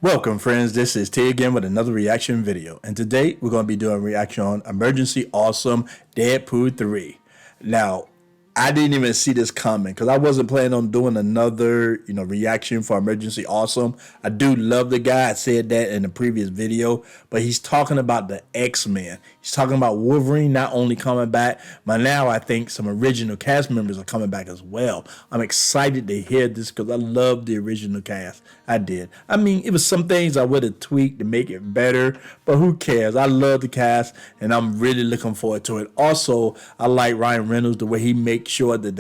Welcome friends, this is T again with another reaction video, and today we're going to be doing a reaction on Emergency Awesome Deadpool 3. Now, I didn't even see this coming because I wasn't planning on doing another, reaction for Emergency Awesome. I do love the guy. I said that in the previous video, but he's talking about the X-Men. He's talking about Wolverine not only coming back, but now I think some original cast members are coming back as well. I'm excited to hear this because I love the original cast. I did. I mean, it was some things I would have tweaked to make it better, but who cares? I love the cast, and I'm really looking forward to it. Also, I like Ryan Reynolds, the way he makes sure that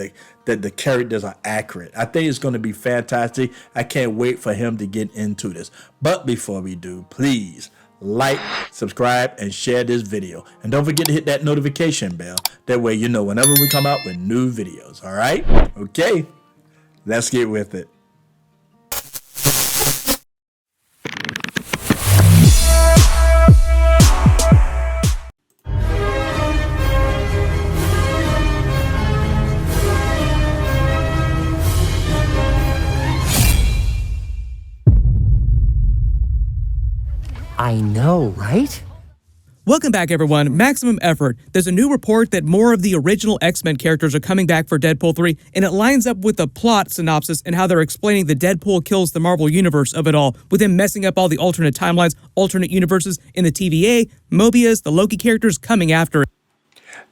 the characters are accurate. I think it's going to be fantastic. I can't wait for him to get into this. But before we do, please like, subscribe, and share this video. And don't forget to hit that notification bell. That way you know whenever we come out with new videos. All right? Okay, let's get with it. I know, right? Welcome back, everyone. Maximum Effort. There's a new report that more of the original X-Men characters are coming back for Deadpool 3, and it lines up with the plot synopsis and how they're explaining that Deadpool kills the Marvel Universe of it all, with him messing up all the alternate timelines, alternate universes in the TVA, Mobius, the Loki characters coming after it.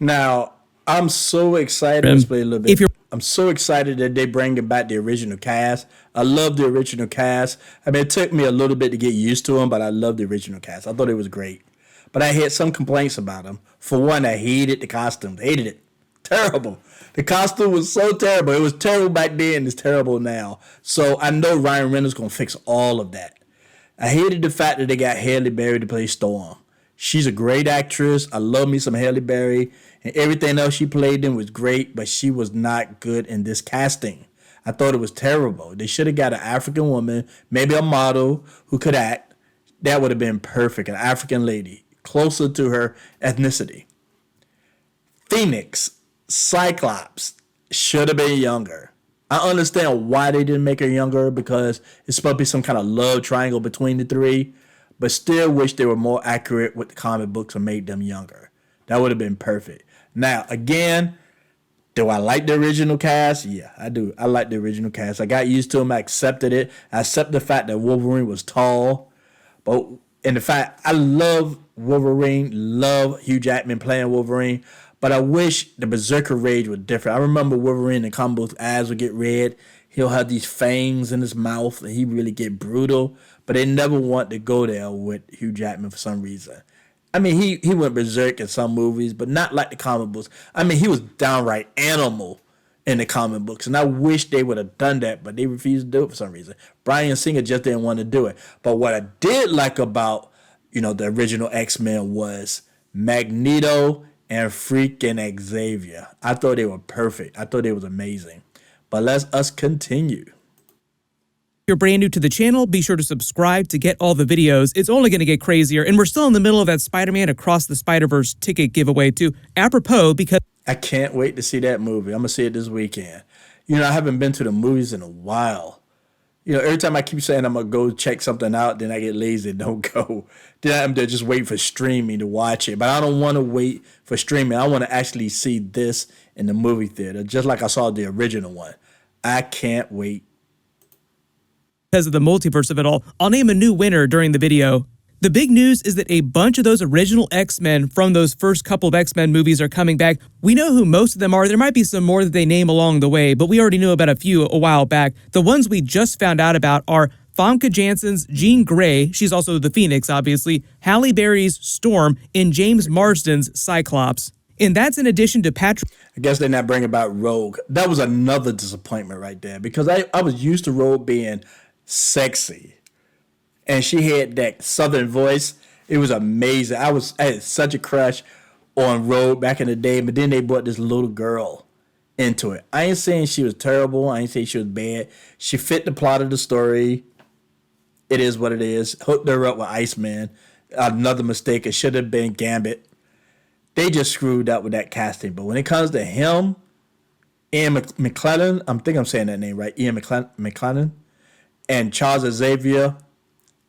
Now, I'm so excited. Let's play a little bit. I'm so excited that they bringing back the original cast. I love the original cast. I mean, it took me a little bit to get used to them, but I love the original cast. I thought it was great. But I had some complaints about them. For one, I hated the costumes. Hated it. Terrible. The costume was so terrible. It was terrible back then. It's terrible now. So I know Ryan Reynolds going to fix all of that. I hated the fact that they got Halle Berry to play Storm. She's a great actress. I love me some Halle Berry. And everything else she played in was great, but she was not good in this casting. I thought it was terrible. They should have got an African woman, maybe a model who could act. That would have been perfect. An African lady, closer to her ethnicity. Phoenix, Cyclops, should have been younger. I understand why they didn't make her younger because it's supposed to be some kind of love triangle between the three, but still wish they were more accurate with the comic books and made them younger. That would have been perfect. Now, again, do I like the original cast? Yeah, I do. I like the original cast. I got used to them. I accepted it. I accept the fact that Wolverine was tall. But in the fact, I love Wolverine, love Hugh Jackman playing Wolverine. But I wish the Berserker rage was different. I remember Wolverine in comic books, eyes would get red. He'll have these fangs in his mouth, and he really get brutal. But they never want to go there with Hugh Jackman for some reason. I mean, he went berserk in some movies, but not like the comic books. I mean, he was downright animal in the comic books, and I wish they would have done that, but they refused to do it for some reason. Bryan Singer just didn't want to do it. But what I did like about, the original X-Men was Magneto and freaking Xavier. I thought they were perfect. I thought they was amazing. But let's us continue. If you're brand new to the channel, be sure to subscribe to get all the videos. It's only going to get crazier, and we're still in the middle of that Spider-Man Across the Spider-Verse ticket giveaway too. Apropos, because I can't wait to see that movie. I'm going to see it this weekend. I haven't been to the movies in a while. Every time I keep saying I'm going to go check something out, then I get lazy and don't go. Then I'm there just waiting for streaming to watch it. But I don't want to wait for streaming. I want to actually see this in the movie theater, just like I saw the original one. I can't wait. Because of the multiverse of it all, I'll name a new winner during the video. The big news is that a bunch of those original X-Men from those first couple of X-Men movies are coming back. We know who most of them are. There might be some more that they name along the way, but we already knew about a few a while back. The ones we just found out about are Famke Janssen's Jean Grey, she's also the Phoenix, obviously, Halle Berry's Storm, and James Marsden's Cyclops. And that's in addition to Patrick. I guess they're not bringing about Rogue. That was another disappointment right there because I was used to Rogue being sexy, and she had that southern voice. It was amazing. I had such a crush on Rogue back in the day, but then they brought this little girl into it. I ain't saying she was terrible. I ain't saying she was bad. She fit the plot of the story. It is what it is. Hooked her up with Iceman. Another mistake. It should have been Gambit. They just screwed up with that casting. But when it comes to him, Ian McClellan, I think I'm saying that name right, Ian McClellan, and Charles Xavier,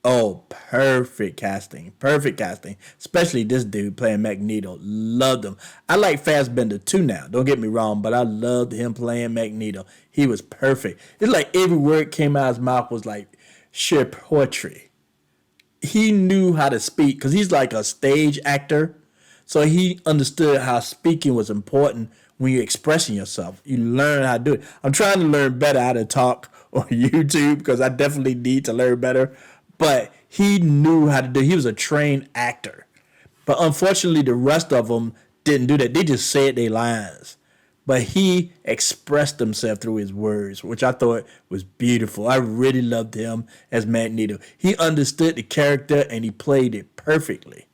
Oh, perfect casting. Perfect casting. Especially this dude playing Magneto. Loved him. I like Fassbender too now. Don't get me wrong, but I loved him playing Magneto. He was perfect. It's like every word came out of his mouth was like sheer poetry. He knew how to speak because he's like a stage actor. So he understood how speaking was important when you're expressing yourself. You learn how to do it. I'm trying to learn better how to talk on YouTube because I definitely need to learn better. But he knew how to do it. He was a trained actor. But unfortunately, the rest of them didn't do that. They just said their lines. But he expressed himself through his words, which I thought was beautiful. I really loved him as Magneto. He understood the character and he played it perfectly.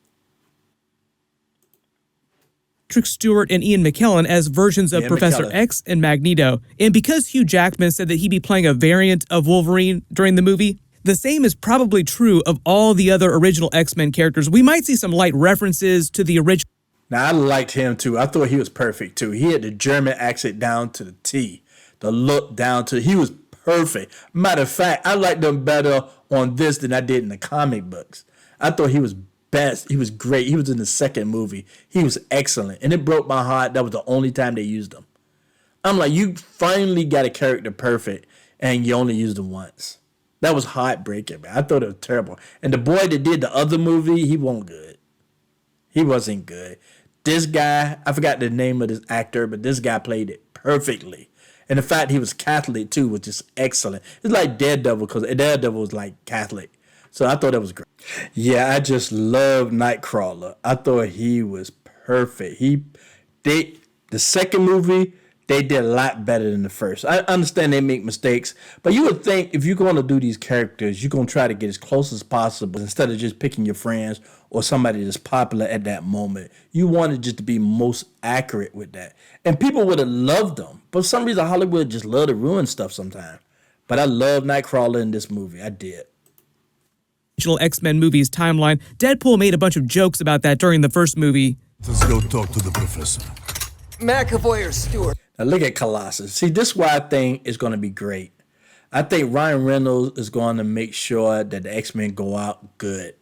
Patrick Stewart and Ian McKellen as versions of Professor X and Magneto. And because Hugh Jackman said that he'd be playing a variant of Wolverine during the movie, the same is probably true of all the other original X-Men characters. We might see some light references to the original. Now, I liked him too. I thought he was perfect too. He had the German accent down to the T, the look down to, he was perfect. Matter of fact, I liked him better on this than I did in the comic books. I thought he was best. He was great. He was in the second movie. He was excellent. And it broke my heart. That was the only time they used him. I'm like, you finally got a character perfect and you only used him once. That was heartbreaking, man. I thought it was terrible. And the boy that did the other movie, he wasn't good. He wasn't good. This guy, I forgot the name of this actor, but this guy played it perfectly. And the fact he was Catholic too was just excellent. It's like Daredevil because Daredevil was like Catholic. So I thought that was great. Yeah, I just love Nightcrawler. I thought he was perfect. The second movie, they did a lot better than the first. I understand they make mistakes, but you would think if you're going to do these characters, you're going to try to get as close as possible instead of just picking your friends or somebody that's popular at that moment. You wanted just to be most accurate with that. And people would have loved them. But for some reason, Hollywood just love to ruin stuff sometimes. But I love Nightcrawler in this movie. I did. Original X-Men movies timeline. Deadpool made a bunch of jokes about that during the first movie. Let's go talk to the professor. McAvoy or Stewart? Now look at Colossus. See, this is why I think it's going to be great. I think Ryan Reynolds is going to make sure that the X-Men go out good,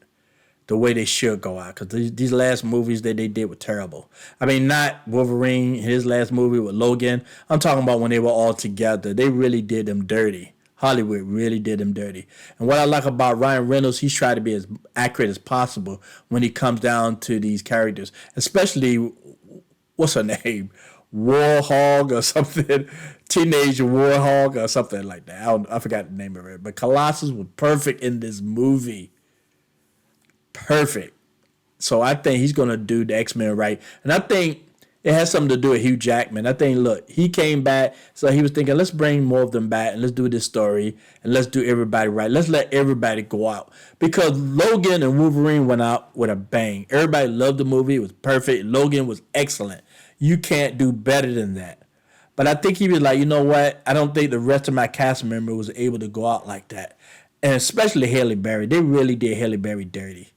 the way they should go out. Because these last movies that they did were terrible. I mean, not Wolverine, his last movie with Logan. I'm talking about when they were all together. They really did them dirty. Hollywood really did him dirty. And what I like about Ryan Reynolds, he's trying to be as accurate as possible when he comes down to these characters. Especially, what's her name? Warhog or something. Teenage Warhog or something like that. I forgot the name of it. But Colossus was perfect in this movie. Perfect. So I think he's going to do the X-Men right. And I think it has something to do with Hugh Jackman. I think, look, he came back, so he was thinking, let's bring more of them back and let's do this story and let's do everybody right. Let's let everybody go out. Because Logan and Wolverine went out with a bang. Everybody loved the movie. It was perfect. Logan was excellent. You can't do better than that. But I think he was like, you know what? I don't think the rest of my cast member was able to go out like that. And especially Halle Berry. They really did Halle Berry dirty.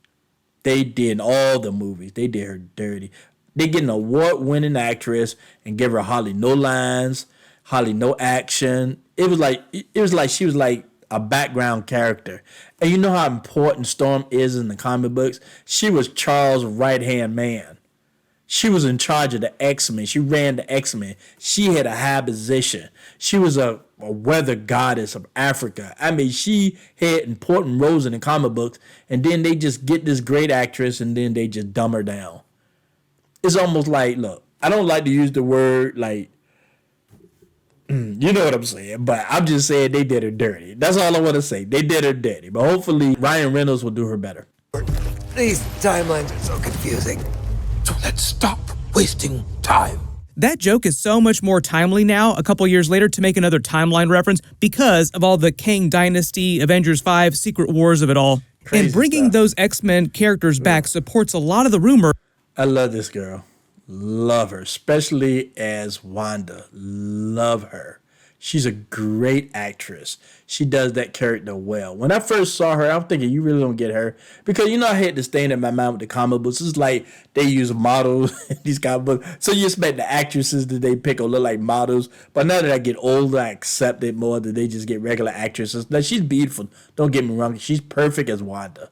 They did in all the movies. They did her dirty. They get an award-winning actress and give her hardly no lines, hardly no action. It was like she was like a background character. And you know how important Storm is in the comic books? She was Charles' right-hand man. She was in charge of the X-Men. She ran the X-Men. She had a high position. She was a weather goddess of Africa. I mean, she had important roles in the comic books, and then they just get this great actress, and then they just dumb her down. It's almost like, look, I don't like to use the word like, you know what I'm saying, but I'm just saying they did her dirty. That's all I want to say. They did her dirty, but hopefully Ryan Reynolds will do her better. These timelines are so confusing. So let's stop wasting time. That joke is so much more timely now, a couple years later, to make another timeline reference because of all the Kang Dynasty, Avengers 5, Secret Wars of it all. Crazy and bringing stuff. those X-Men characters back supports a lot of the rumor. I love this girl. Love her, especially as Wanda. Love her. She's a great actress. She does that character well. When I first saw her, I'm thinking, you really don't get her. Because, I had this thing in my mind with the comic books. It's like they use models in these comic books. So you expect the actresses that they pick will look like models. But now that I get older, I accept it more that they just get regular actresses. Now, she's beautiful. Don't get me wrong. She's perfect as Wanda.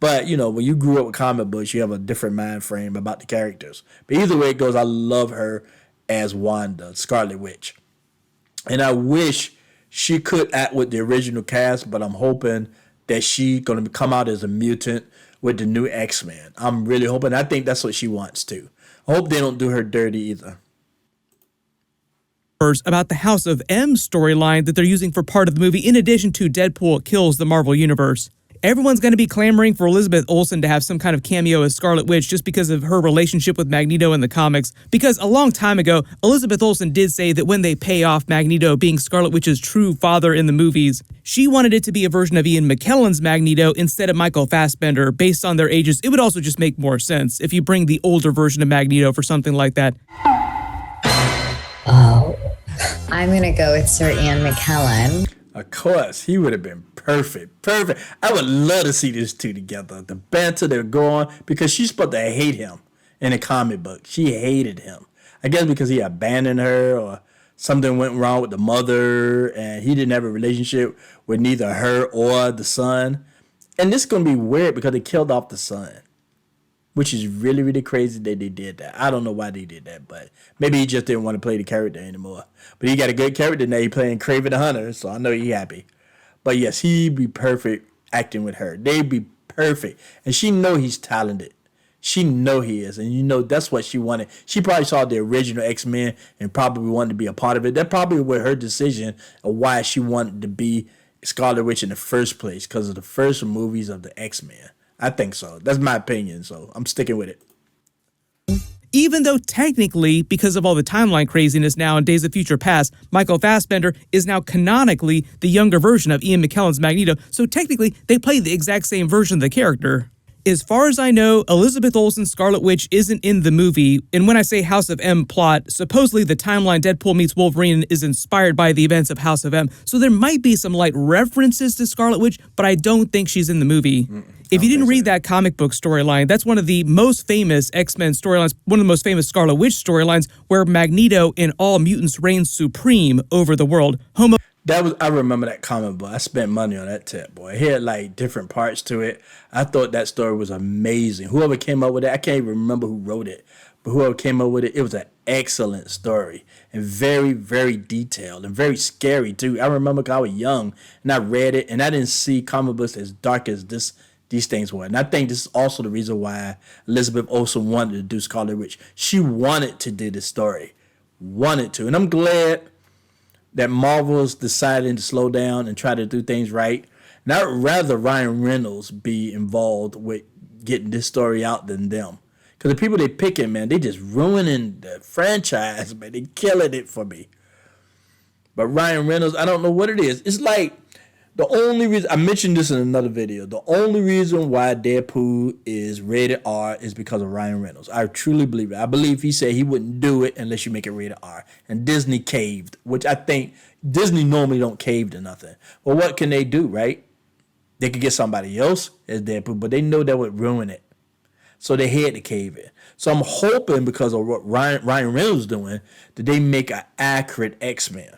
But, when you grew up with comic books, you have a different mind frame about the characters. But either way it goes, I love her as Wanda, Scarlet Witch. And I wish she could act with the original cast, but I'm hoping that she's going to come out as a mutant with the new X-Men. I'm really hoping. I think that's what she wants to. I hope they don't do her dirty either. About the House of M storyline that they're using for part of the movie, in addition to Deadpool kills the Marvel Universe. Everyone's going to be clamoring for Elizabeth Olsen to have some kind of cameo as Scarlet Witch just because of her relationship with Magneto in the comics. Because a long time ago, Elizabeth Olsen did say that when they pay off Magneto being Scarlet Witch's true father in the movies, she wanted it to be a version of Ian McKellen's Magneto instead of Michael Fassbender. Based on their ages, it would also just make more sense if you bring the older version of Magneto for something like that. Oh, I'm going to go with Sir Ian McKellen. Of course, he would have been perfect. I would love to see these two together. The banter they're going, because she's supposed to hate him in the comic book. She hated him. I guess because he abandoned her or something went wrong with the mother and he didn't have a relationship with neither her or the son. And this is going to be weird because they killed off the son, which is really, really crazy that they did that. I don't know why they did that, but maybe he just didn't want to play the character anymore. But he got a good character now. He's playing Kraven the Hunter, so I know he's happy. But yes, he'd be perfect acting with her. They'd be perfect. And she know he's talented. She know he is. And that's what she wanted. She probably saw the original X-Men and probably wanted to be a part of it. That probably was her decision of why she wanted to be Scarlet Witch in the first place, because of the first movies of the X-Men. I think so. That's my opinion, so I'm sticking with it. Even though technically, because of all the timeline craziness now in Days of Future Past, Michael Fassbender is now canonically the younger version of Ian McKellen's Magneto, so technically they play the exact same version of the character. As far as I know, Elizabeth Olsen's Scarlet Witch isn't in the movie, and when I say House of M plot, supposedly the timeline Deadpool meets Wolverine is inspired by the events of House of M, so there might be some light references to Scarlet Witch, but I don't think she's in the movie. If you didn't read that comic book storyline, that's one of the most famous X-Men storylines, one of the most famous Scarlet Witch storylines, where Magneto and all mutants reign supreme over the world. I remember that comic book. I spent money on that tip, boy. It had like different parts to it. I thought that story was amazing. Whoever came up with it, I can't even remember who wrote it, but whoever came up with it, it was an excellent story and very, very detailed and very scary too. I remember because I was young and I read it and I didn't see comic books as dark as these things were. And I think this is also the reason why Elizabeth Olsen wanted to do Scarlet Witch. She wanted to do this story. Wanted to. And I'm glad that Marvel's deciding to slow down and try to do things right. And I'd rather Ryan Reynolds be involved with getting this story out than them. Because the people they picking, man, they just ruining the franchise, man. They killing it for me. But Ryan Reynolds, I don't know what it is. It's like the only reason, I mentioned this in another video, the only reason why Deadpool is rated R is because of Ryan Reynolds. I truly believe it. I believe he said he wouldn't do it unless you make it rated R. And Disney caved, which I think Disney normally don't cave to nothing. Well, what can they do, right? They could get somebody else as Deadpool, but they know that would ruin it. So they had to cave in. So I'm hoping because of what Ryan Reynolds is doing, that they make an accurate X-Men.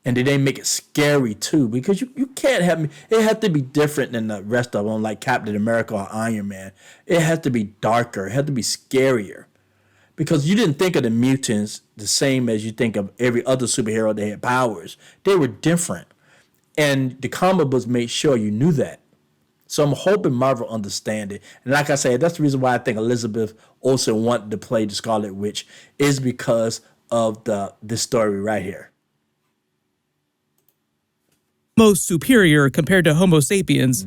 And did they make it scary too? Because you can't have me. It has to be different than the rest of them, like Captain America or Iron Man. It has to be darker. It has to be scarier. Because you didn't think of the mutants the same as you think of every other superhero that had powers. They were different. And the comic books made sure you knew that. So I'm hoping Marvel understand it. And like I said, that's the reason why I think Elizabeth Olsen wanted to play the Scarlet Witch, is because of this story right here. Most superior compared to Homo sapiens.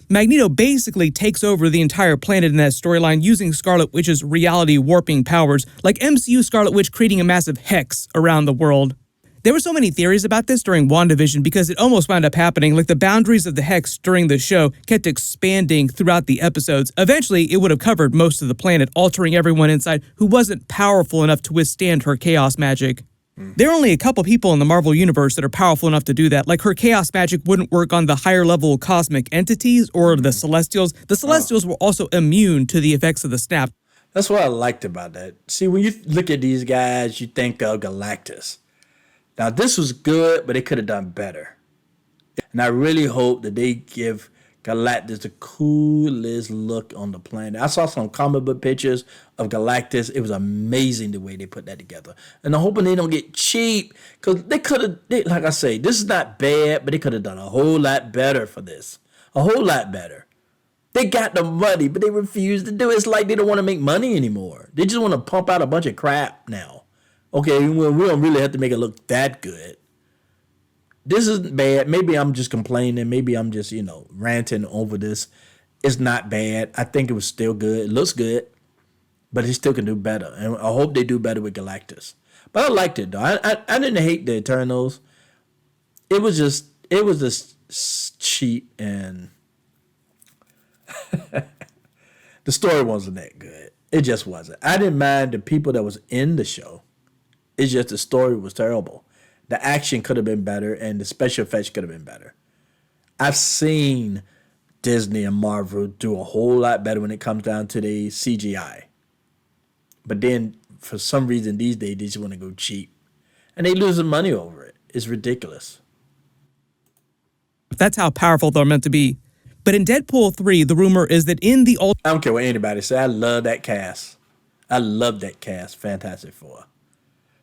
Magneto basically takes over the entire planet in that storyline using Scarlet Witch's reality warping powers, like MCU Scarlet Witch creating a massive hex around the world. There were so many theories about this during WandaVision because it almost wound up happening, like the boundaries of the hex during the show kept expanding throughout the episodes. Eventually, it would have covered most of the planet, altering everyone inside who wasn't powerful enough to withstand her chaos magic. There are only a couple people in the Marvel Universe that are powerful enough to do that. Like, her chaos magic wouldn't work on the higher level cosmic entities or the Celestials. The Celestials were also immune to the effects of the snap. That's what I liked about that. See, when you look at these guys, you think of Galactus. Now, this was good, but they could have done better. And I really hope that they give Galactus the coolest look on the planet. I saw some comic book pictures of Galactus. It was amazing the way they put that together. And I'm hoping they don't get cheap, because they could have, like I say, this is not bad, but they could have done a whole lot better for this. A whole lot better. They got the money, but they refuse to do it. It's like they don't want to make money anymore. They just want to pump out a bunch of crap now. Okay, well, we don't really have to make it look that good. This isn't bad. Maybe I'm just complaining. Maybe I'm just, ranting over this. It's not bad. I think it was still good. It looks good, but it still can do better. And I hope they do better with Galactus. But I liked it, though. I didn't hate the Eternals. It was just cheap, and the story wasn't that good. It just wasn't. I didn't mind the people that was in the show. It's just the story was terrible. The action could have been better, and the special effects could have been better. I've seen Disney and Marvel do a whole lot better when it comes down to the CGI. But then, for some reason, these days, they just want to go cheap. And they losing money over it. It's ridiculous. That's how powerful they're meant to be. But in Deadpool 3, the rumor is that in the I don't care what anybody say. I love that cast. I love that cast. Fantastic Four.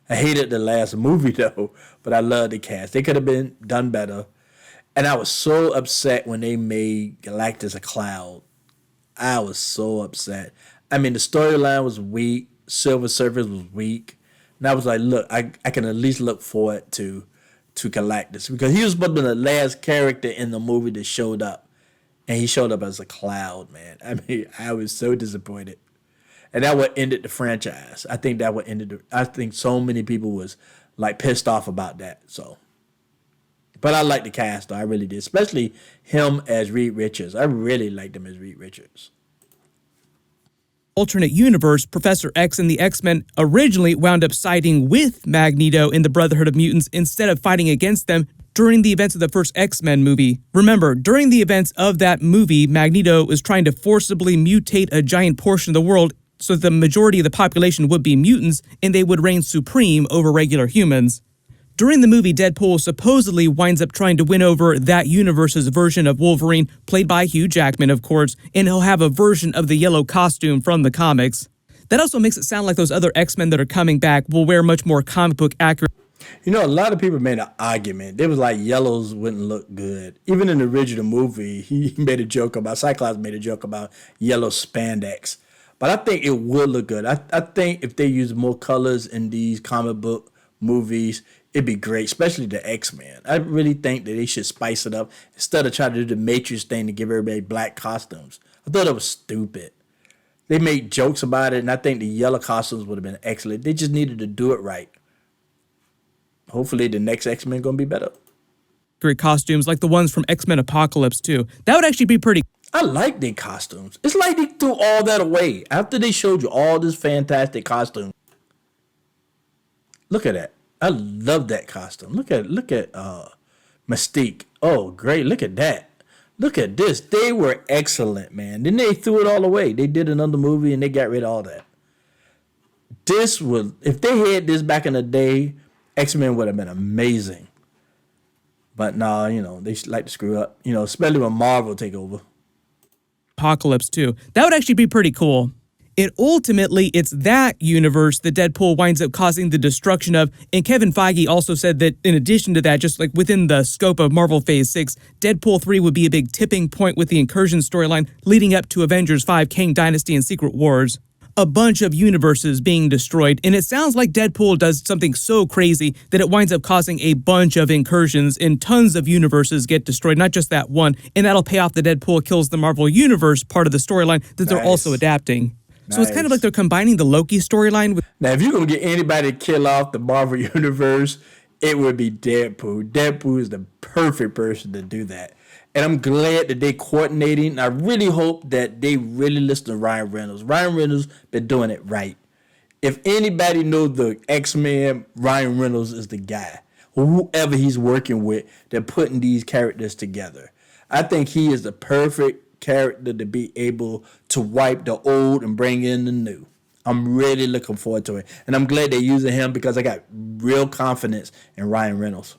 I hated the last movie, though, but I love the cast. They could have been done better. And I was so upset when they made Galactus a cloud. I was so upset. I mean, the storyline was weak. Silver Surfer was weak. And I was like, look, I can at least look forward to Galactus, because he was supposed to be the last character in the movie that showed up. And he showed up as a cloud, man. I mean, I was so disappointed. And that would ended the franchise. I think that would ended I think so many people was like pissed off about that. So, but I like the cast, though. I really did, especially him as Reed Richards. I really liked him as Reed Richards. alternate universe, Professor X and the X-Men originally wound up siding with Magneto in the Brotherhood of Mutants instead of fighting against them during the events of the first X-Men movie. Remember, during the events of that movie, Magneto was trying to forcibly mutate a giant portion of the world so the majority of the population would be mutants and they would reign supreme over regular humans. During the movie, Deadpool supposedly winds up trying to win over that universe's version of Wolverine, played by Hugh Jackman, of course, and he'll have a version of the yellow costume from the comics. That also makes it sound like those other X-Men that are coming back will wear much more comic book accurate. You know, a lot of people made an argument. They was like yellows wouldn't look good. Even in the original movie, he made a joke about, Cyclops made a joke about yellow spandex. But I think it would look good. I think if they use more colors in these comic book movies, it'd be great, especially the X-Men. I really think that they should spice it up instead of trying to do the Matrix thing to give everybody black costumes. I thought it was stupid. They made jokes about it, and I think the yellow costumes would have been excellent. They just needed to do it right. Hopefully the next X-Men going to be better. Great costumes like the ones from X-Men Apocalypse too. That would actually be pretty. I like their costumes. It's like they threw all that away. After they showed you all this fantastic costume. Look at that. I love that costume. Look at Mystique. Oh, great. Look at that. Look at this. They were excellent, man. Then they threw it all away. They did another movie and they got rid of all that. This was, if they had this back in the day, X-Men would have been amazing. But nah, you know, they like to screw up, you know, especially when Marvel take over. Apocalypse too. That would actually be pretty cool. It's that universe that Deadpool winds up causing the destruction of, and Kevin Feige also said that in addition to that, just like within the scope of Marvel Phase 6, Deadpool 3 would be a big tipping point with the Incursion storyline leading up to Avengers 5, Kang Dynasty, and Secret Wars. A bunch of universes being destroyed, and it sounds like Deadpool does something so crazy that it winds up causing a bunch of incursions and tons of universes get destroyed, not just that one, and that'll pay off the Deadpool kills the Marvel Universe part of the storyline that they're also adapting. So it's kind of like they're combining the Loki storyline with... Now, if you're going to get anybody to kill off the Marvel Universe, it would be Deadpool. Deadpool is the perfect person to do that. And I'm glad that they're coordinating. I really hope that they really listen to Ryan Reynolds. Ryan Reynolds been doing it right. If anybody knows the X-Men, Ryan Reynolds is the guy. Whoever he's working with, they're putting these characters together. I think he is the perfect character to be able to wipe the old and bring in the new. I'm really looking forward to it. And I'm glad they're using him because I got real confidence in Ryan Reynolds.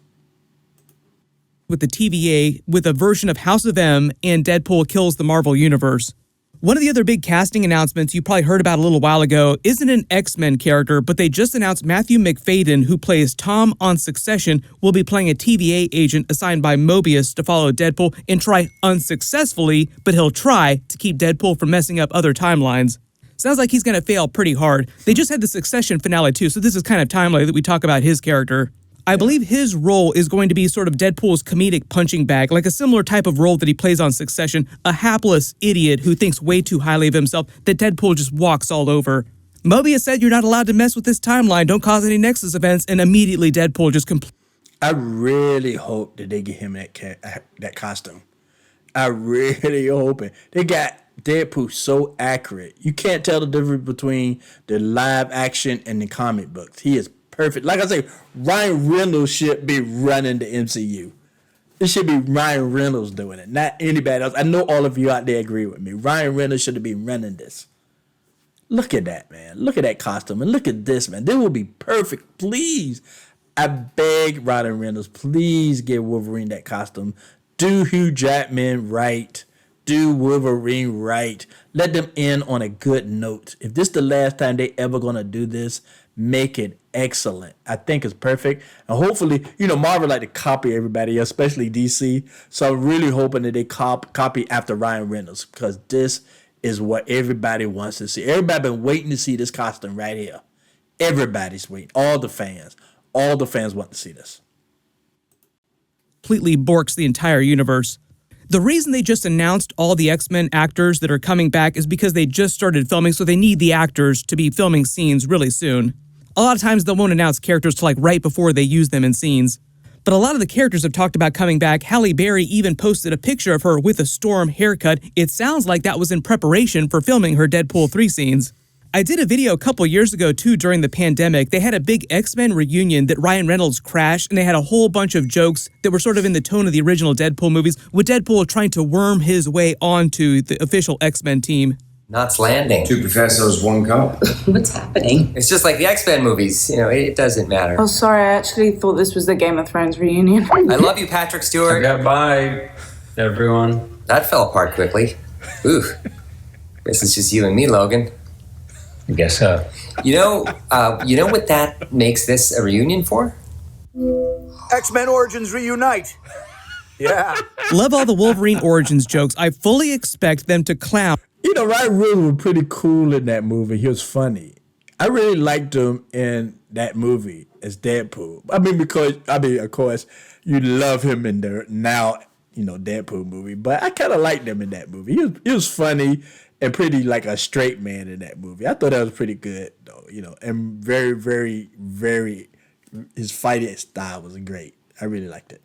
With the TVA, with a version of House of M and Deadpool Kills the Marvel Universe. One of the other big casting announcements you probably heard about a little while ago isn't an X-Men character, but they just announced Matthew McFadden, who plays Tom on Succession, will be playing a TVA agent assigned by Mobius to follow Deadpool and try unsuccessfully, but he'll try to keep Deadpool from messing up other timelines. Sounds like he's going to fail pretty hard. They just had the Succession finale too, so this is kind of timely that we talk about his character. I believe his role is going to be sort of Deadpool's comedic punching bag, like a similar type of role that he plays on Succession, a hapless idiot who thinks way too highly of himself that Deadpool just walks all over. Mobius said you're not allowed to mess with this timeline, don't cause any Nexus events, and immediately Deadpool just I really hope that they get him that costume. I really hope it. They got Deadpool so accurate. You can't tell the difference between the live action and the comic books. He is perfect. Like I say, Ryan Reynolds should be running the MCU. It should be Ryan Reynolds doing it, not anybody else. I know all of you out there agree with me. Ryan Reynolds should have been running this. Look at that, man. Look at that costume. And look at this, man. This will be perfect. Please, I beg Ryan Reynolds, please give Wolverine that costume. Do Hugh Jackman right. Do Wolverine right. Let them end on a good note. If this is the last time they ever going to do this, make it excellent. I think it's perfect. And hopefully, Marvel like to copy everybody, especially DC. So I'm really hoping that they copy after Ryan Reynolds because this is what everybody wants to see. Everybody been waiting to see this costume right here. Everybody's waiting. All the fans want to see this. completely borks the entire universe. The reason they just announced all the X-Men actors that are coming back is because they just started filming, so they need the actors to be filming scenes really soon. A lot of times they won't announce characters till right before they use them in scenes. But a lot of the characters have talked about coming back. Halle Berry even posted a picture of her with a Storm haircut. It sounds like that was in preparation for filming her Deadpool 3 scenes. I did a video a couple years ago too during the pandemic. They had a big X-Men reunion that Ryan Reynolds crashed, and they had a whole bunch of jokes that were sort of in the tone of the original Deadpool movies, with Deadpool trying to worm his way onto the official X-Men team. Knots Landing. 2 professors, 1 cup. What's happening? It's just like the X-Men movies. It doesn't matter. Oh, sorry, I actually thought this was the Game of Thrones reunion. I love you, Patrick Stewart. Goodbye, everyone. That fell apart quickly. Ooh. Guess it's just you and me, Logan. I guess so. You know what that makes this a reunion for? X-Men Origins reunite. Yeah. Love all the Wolverine Origins jokes. I fully expect them to clown. Ryan Reynolds was pretty cool in that movie. He was funny. I really liked him in that movie as Deadpool. Of course, you love him in the now, Deadpool movie. But I kind of liked him in that movie. He was funny and pretty like a straight man in that movie. I thought that was pretty good, though. And very, very, very, his fighting style was great. I really liked it.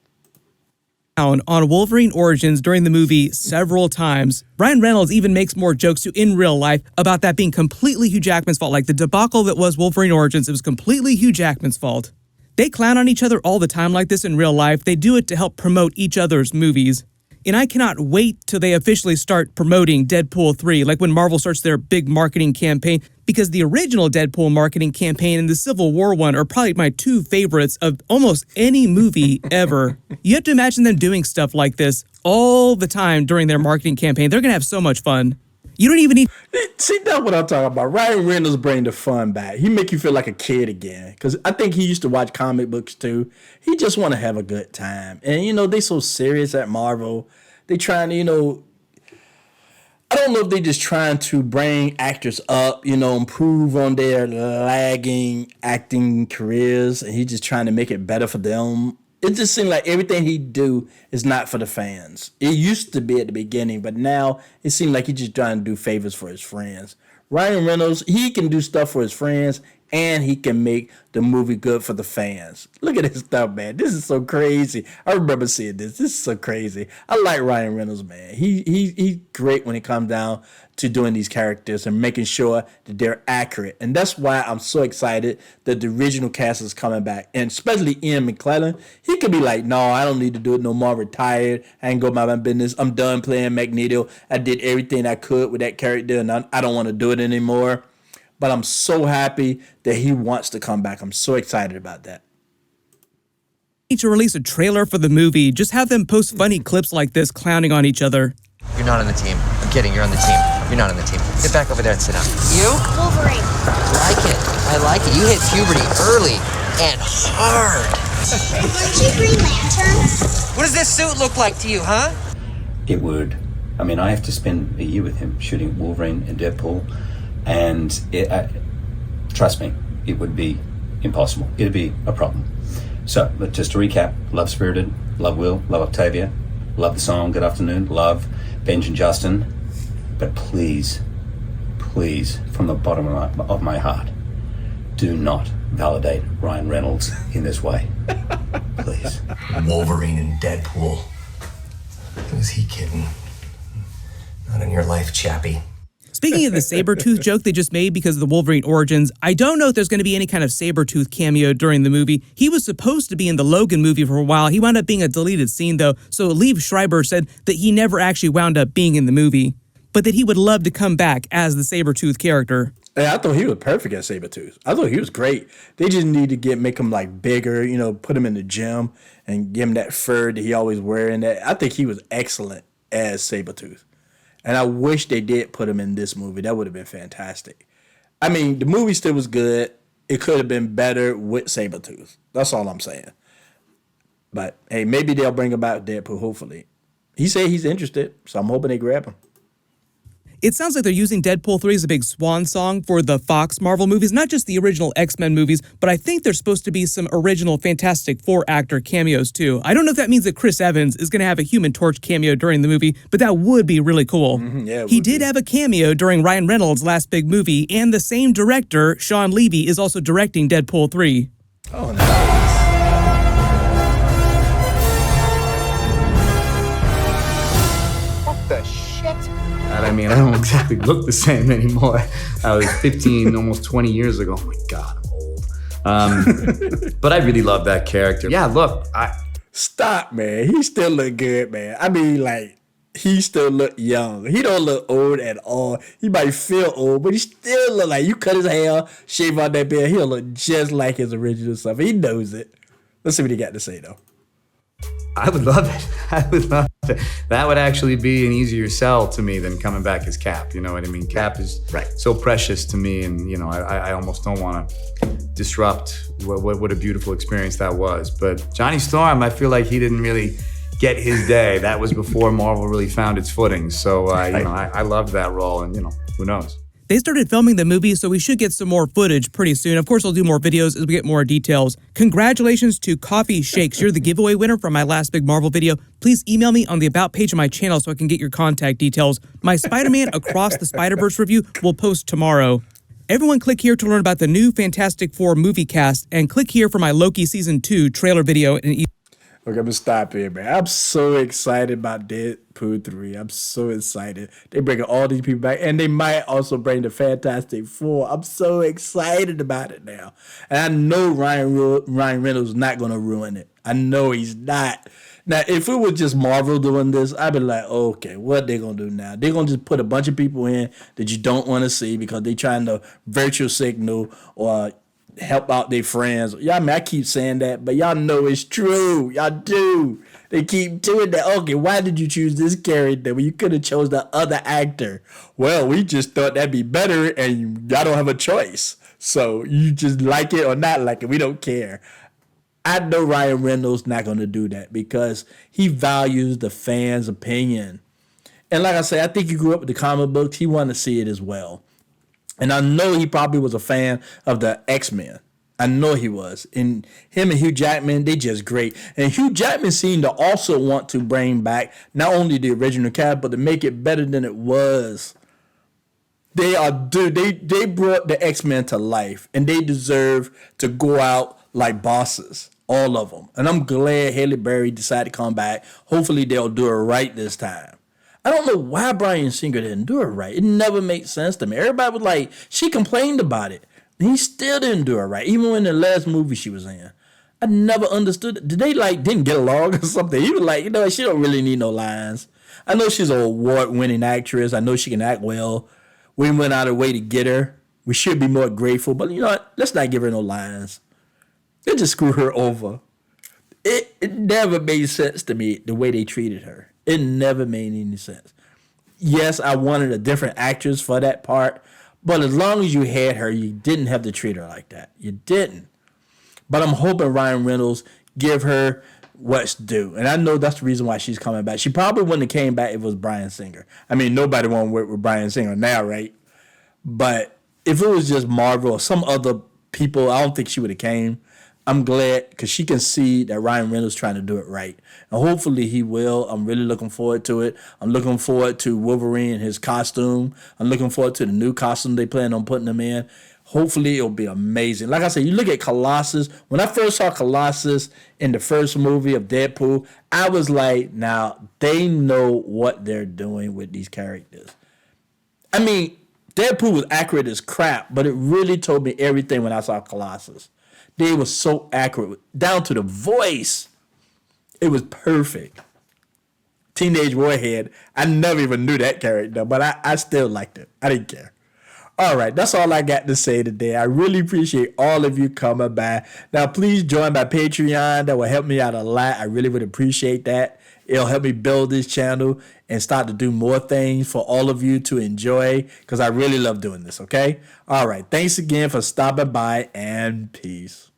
On Wolverine Origins during the movie several times. Ryan Reynolds even makes more jokes too in real life about that being completely Hugh Jackman's fault. Like the debacle that was Wolverine Origins, it was completely Hugh Jackman's fault. They clown on each other all the time like this in real life. They do it to help promote each other's movies. And I cannot wait till they officially start promoting Deadpool 3, like when Marvel starts their big marketing campaign, because the original Deadpool marketing campaign and the Civil War one are probably my two favorites of almost any movie ever. You have to imagine them doing stuff like this all the time during their marketing campaign. They're going to have so much fun. You don't even need... See, that's what I'm talking about. Ryan Reynolds bring the fun back. He make you feel like a kid again. Because I think he used to watch comic books too. He just want to have a good time. And, they so serious at Marvel. They trying to, I don't know if they just trying to bring actors up, improve on their lagging acting careers. And he just trying to make it better for them. It just seems like everything he do is not for the fans. It used to be at the beginning, but now it seems like he's just trying to do favors for his friends. Ryan Reynolds, he can do stuff for his friends and he can make the movie good for the fans. Look at this stuff, man. This is so crazy. I remember seeing this. This is so crazy. I like Ryan Reynolds, man. He's great when it comes down to doing these characters and making sure that they're accurate. And that's why I'm so excited that the original cast is coming back. And especially Ian McKellen, he could be like, no, I don't need to do it no more. I'm retired. I ain't go about my business. I'm done playing Magneto. I did everything I could with that character, and I don't want to do it anymore. But I'm so happy that he wants to come back. I'm so excited about that. Need to release a trailer for the movie. Just have them post funny clips like this clowning on each other. You're not on the team. I'm kidding, you're on the team. You're not on the team. Get back over there and sit down. You? Wolverine. I like it. You hit puberty early and hard. Aren't you Green Lantern? What does this suit look like to you, huh? It would. I mean, I have to spend a year with him shooting Wolverine and Deadpool, and trust me, it would be impossible. It'd be a problem. So, but just to recap, love Spirited, love Will, love Octavia, love the song Good Afternoon, love Benj and Justin, but please, from the bottom of my heart, do not validate Ryan Reynolds in this way. Please. Wolverine and Deadpool. Who's he kidding? Not in your life, chappie. Speaking of the Sabretooth joke they just made because of the Wolverine origins, I don't know if there's going to be any kind of Sabretooth cameo during the movie. He was supposed to be in the Logan movie for a while. He wound up being a deleted scene, though, so Liev Schreiber said that he never actually wound up being in the movie, but that he would love to come back as the Sabretooth character. Yeah, I thought he was perfect as Sabretooth. I thought he was great. They just need to make him like bigger, put him in the gym and give him that fur that he always wearing. That I think he was excellent as Sabretooth. And I wish they did put him in this movie. That would have been fantastic. I mean, the movie still was good. It could have been better with Sabretooth. That's all I'm saying. But, hey, maybe they'll bring about Deadpool, hopefully. He said he's interested, so I'm hoping they grab him. It sounds like they're using Deadpool 3 as a big swan song for the Fox Marvel movies, not just the original X-Men movies, but I think there's supposed to be some original Fantastic Four actor cameos too. I don't know if that means that Chris Evans is going to have a Human Torch cameo during the movie, but that would be really cool. He did have a cameo during Ryan Reynolds' last big movie, and the same director, Sean Levy, is also directing Deadpool 3. Oh, nice. What the shit? I mean, I don't exactly look the same anymore. I was 15, almost 20 years ago. Oh my God, I'm old. But I really love that character. Yeah, look, Stop, man. He still look good, man. I mean, like, he still look young. He don't look old at all. He might feel old, but he still look like, you cut his hair, shave out that beard, he'll look just like his original stuff. He knows it. Let's see what he got to say, though. I would love it. I would love it. That would actually be an easier sell to me than coming back as Cap. You know what I mean? Cap is so precious to me, and I almost don't want to disrupt what a beautiful experience that was. But Johnny Storm, I feel like he didn't really get his day. That was before Marvel really found its footing. So I loved that role, and who knows? They started filming the movie, so we should get some more footage pretty soon. Of course, I'll do more videos as we get more details. Congratulations to Coffee Shakes. You're the giveaway winner from my last big Marvel video. Please email me on the About page of my channel so I can get your contact details. My Spider-Man Across the Spider-Verse review will post tomorrow. Everyone click here to learn about the new Fantastic Four movie cast, and click here for my Loki Season 2 trailer video. Okay, I'm going to stop here, man. I'm so excited about Deadpool 3. I'm so excited. They bringing all these people back, and they might also bring the Fantastic Four. I'm so excited about it now. And I know Ryan Reynolds is not going to ruin it. I know he's not. Now, if it was just Marvel doing this, I'd be like, okay, what they going to do now? They're going to just put a bunch of people in that you don't want to see because they're trying to virtual signal or help out their friends. Y'all, I keep saying that, but y'all know it's true. Y'all do. They keep doing that. Okay, why did you choose this character when you could have chose the other actor? Well, we just thought that'd be better, and y'all don't have a choice. So you just like it or not like it. We don't care. I know Ryan Reynolds not going to do that because he values the fans' opinion. And like I said, I think he grew up with the comic books. He wanted to see it as well. And I know he probably was a fan of the X-Men. I know he was. And him and Hugh Jackman, they just great. And Hugh Jackman seemed to also want to bring back not only the original cast, but to make it better than it was. They are, dude. They brought the X-Men to life, and they deserve to go out like bosses, all of them. And I'm glad Halle Berry decided to come back. Hopefully, they'll do it right this time. I don't know why Bryan Singer didn't do it right. It never made sense to me. Everybody was like, she complained about it. And he still didn't do it right, even in the last movie she was in. I never understood it. Did they didn't get along or something? He was like, she don't really need no lines. I know she's an award-winning actress. I know she can act well. We went out of the way to get her. We should be more grateful, but you know what? Let's not give her no lines. They just screw her over. It never made sense to me the way they treated her. It never made any sense. Yes, I wanted a different actress for that part, but as long as you had her, you didn't have to treat her like that. You didn't. But I'm hoping Ryan Reynolds give her what's due. And I know that's the reason why she's coming back. She probably wouldn't have came back if it was Bryan Singer. I mean, nobody want to work with Bryan Singer now, right? But if it was just Marvel or some other people, I don't think she would have came. I'm glad because she can see that Ryan Reynolds trying to do it right. And hopefully he will. I'm really looking forward to it. I'm looking forward to Wolverine and his costume. I'm looking forward to the new costume they plan on putting him in. Hopefully it'll be amazing. Like I said, you look at Colossus. When I first saw Colossus in the first movie of Deadpool, I was like, now they know what they're doing with these characters. I mean, Deadpool was accurate as crap, but it really told me everything when I saw Colossus. They were so accurate, down to the voice. It was perfect. Teenage Warhead, I never even knew that character, but I still liked it. I didn't care. All right, that's all I got to say today. I really appreciate all of you coming by. Now, please join my Patreon. That will help me out a lot. I really would appreciate that. It'll help me build this channel and start to do more things for all of you to enjoy because I really love doing this, okay? All right, thanks again for stopping by and peace.